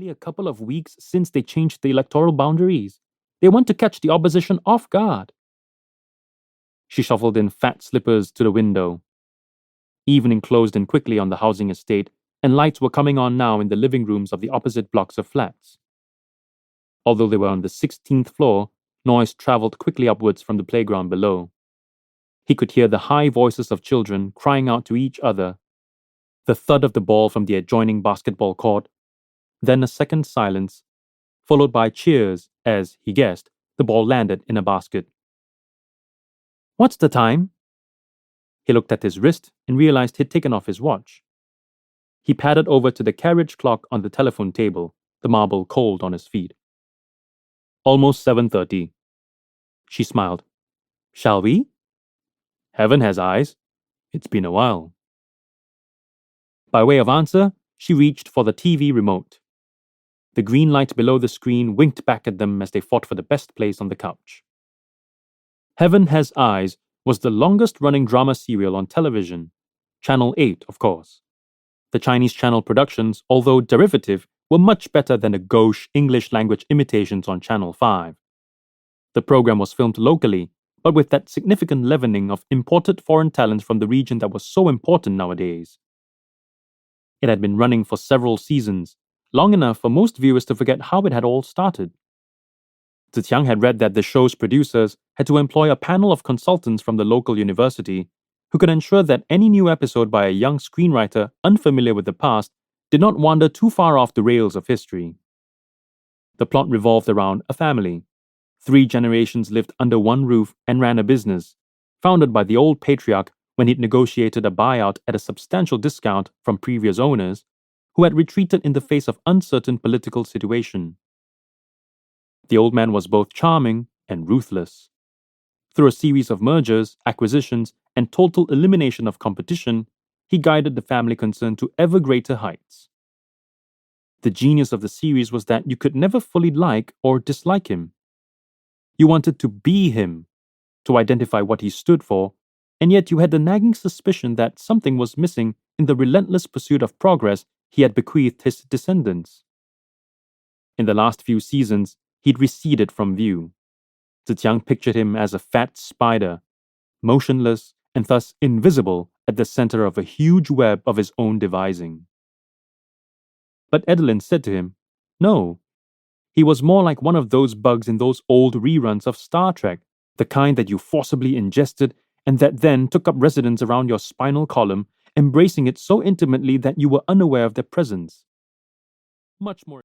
only a couple of weeks since they changed the electoral boundaries. They want to catch the opposition off guard. She shuffled in fat slippers to the window. Evening closed in quickly on the housing estate, and lights were coming on now in the living rooms of the opposite blocks of flats. Although they were on the 16th floor, noise travelled quickly upwards from the playground below. He could hear the high voices of children crying out to each other, the thud of the ball from the adjoining basketball court, then a second silence, followed by cheers as, he guessed, the ball landed in a basket. "What's the time?" He looked at his wrist and realized he'd taken off his watch. He padded over to the carriage clock on the telephone table, the marble cold on his feet. "Almost 7:30. She smiled. "Shall we?" "Heaven has eyes. It's been a while." By way of answer, she reached for the TV remote. The green light below the screen winked back at them as they fought for the best place on the couch. Heaven Has Eyes was the longest-running drama serial on television. Channel 8, of course. The Chinese channel productions, although derivative, were much better than the gauche English-language imitations on Channel 5. The program was filmed locally, but with that significant leavening of imported foreign talent from the region that was so important nowadays. It had been running for several seasons, long enough for most viewers to forget how it had all started. Zitiang had read that the show's producers had to employ a panel of consultants from the local university who could ensure that any new episode by a young screenwriter unfamiliar with the past did not wander too far off the rails of history. The plot revolved around a family. 3 generations lived under one roof and ran a business, founded by the old patriarch when he'd negotiated a buyout at a substantial discount from previous owners, who had retreated in the face of uncertain political situation. The old man was both charming and ruthless. Through a series of mergers, acquisitions, and total elimination of competition, he guided the family concern to ever greater heights. The genius of the series was that you could never fully like or dislike him. You wanted to be him, to identify what he stood for, and yet you had the nagging suspicion that something was missing in the relentless pursuit of progress he had bequeathed his descendants. In the last few seasons, he'd receded from view. Zitiang pictured him as a fat spider, motionless and thus invisible at the center of a huge web of his own devising. But Adeline said to him, no, he was more like one of those bugs in those old reruns of Star Trek, the kind that you forcibly ingested and that then took up residence around your spinal column, embracing it so intimately that you were unaware of their presence. Much more